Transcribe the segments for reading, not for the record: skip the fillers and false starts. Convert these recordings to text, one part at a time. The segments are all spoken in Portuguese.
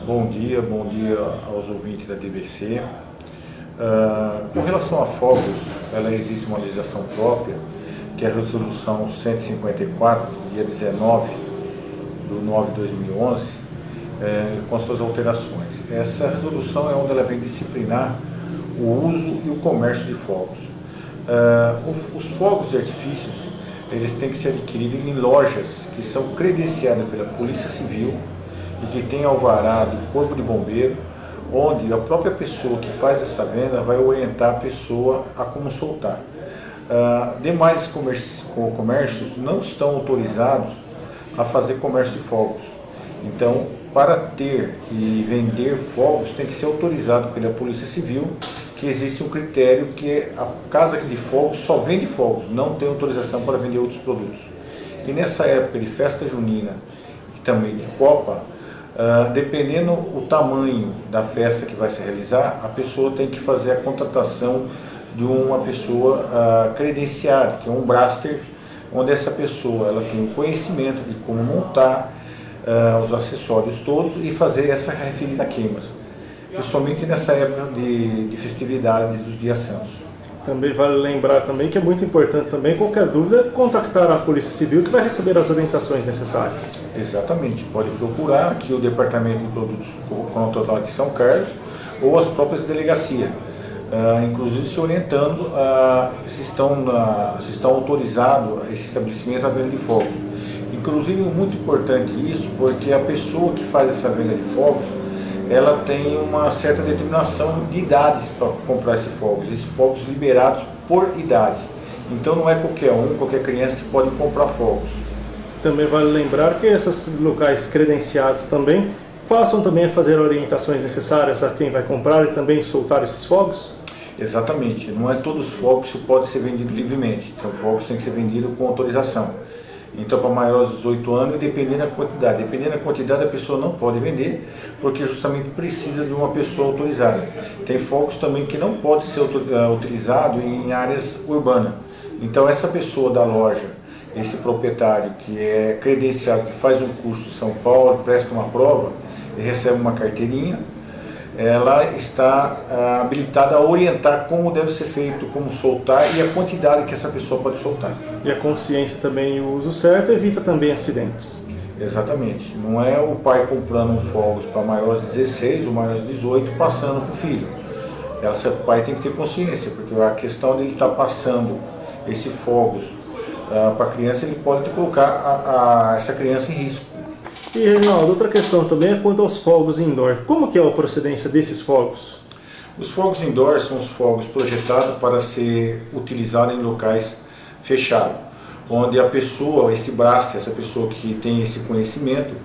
Bom dia aos ouvintes da DBC. Com relação a fogos, existe uma legislação própria, que é a Resolução 154, dia 19 de 9 de 2011, com as suas alterações. Essa resolução é onde ela vem disciplinar o uso e o comércio de fogos. Os fogos de artifícios, eles têm que ser adquiridos em lojas que são credenciadas pela Polícia Civil e que tem alvará do Corpo de Bombeiro, onde a própria pessoa que faz essa venda vai orientar a pessoa a como soltar. Demais comércios não estão autorizados a fazer comércio de fogos. Então, para ter e vender fogos, tem que ser autorizado pela Polícia Civil, que existe um critério que a casa de fogos só vende fogos, não tem autorização para vender outros produtos. E nessa época de festa junina e também de Copa, dependendo o tamanho da festa que vai se realizar, a pessoa tem que fazer a contratação de uma pessoa credenciada, que é um braster, onde essa pessoa ela tem o conhecimento de como montar os acessórios todos e fazer essa referida queimas, principalmente nessa época de festividades dos dias santos. Também vale lembrar também que é muito importante também, qualquer dúvida, contactar a Polícia Civil, que vai receber as orientações necessárias. Exatamente, pode procurar aqui o Departamento de Produtos Controlados de São Carlos ou as próprias delegacias, inclusive se orientando se estão autorizados esse estabelecimento a venda de fogos. Inclusive, é muito importante isso, porque a pessoa que faz essa venda de fogos, ela tem uma certa determinação de idades para comprar esses fogos liberados por idade. Então não é qualquer criança que pode comprar fogos. Também vale lembrar que esses locais credenciados também passam também a fazer orientações necessárias a quem vai comprar e também soltar esses fogos? Exatamente, não é todos os fogos que podem ser vendidos livremente, então fogos têm que ser vendidos com autorização. Então, para maiores de 18 anos, dependendo da quantidade, a pessoa não pode vender, porque justamente precisa de uma pessoa autorizada. Tem fogos também que não pode ser utilizado em áreas urbanas. Então, essa pessoa da loja, esse proprietário que é credenciado, que faz um curso em São Paulo, presta uma prova e recebe uma carteirinha, ela está habilitada a orientar como deve ser feito, como soltar e a quantidade que essa pessoa pode soltar. E a consciência também e o uso certo evita também acidentes. Exatamente. Não é o pai comprando fogos para maiores de 16 ou maiores de 18 passando para o filho. O pai tem que ter consciência, porque a questão dele estar passando esses fogos para a criança, ele pode colocar essa criança em risco. E, Reinaldo, outra questão também é quanto aos fogos indoor. Como que é a procedência desses fogos? Os fogos indoor são os fogos projetados para ser utilizados em locais fechados, onde a pessoa, essa pessoa que tem esse conhecimento,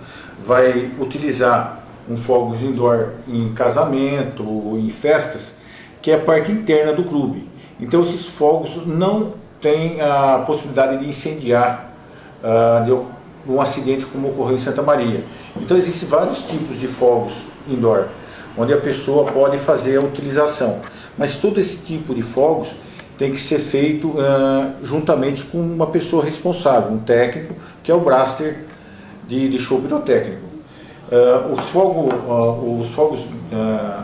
vai utilizar um fogo indoor em casamento ou em festas, que é a parte interna do clube. Então esses fogos não têm a possibilidade de incendiar, um acidente como ocorreu em Santa Maria. Então existem vários tipos de fogos indoor, onde a pessoa pode fazer a utilização. Mas todo esse tipo de fogos tem que ser feito juntamente com uma pessoa responsável, um técnico, que é o braster de show pirotécnico. Os fogos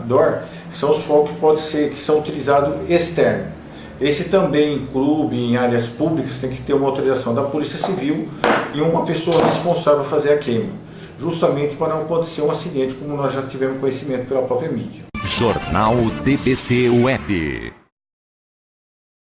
indoor são os fogos que são utilizados externos. Esse também em clube, em áreas públicas, tem que ter uma autorização da Polícia Civil e uma pessoa responsável por fazer a queima, justamente para não acontecer um acidente, como nós já tivemos conhecimento pela própria mídia. Jornal DBC Web.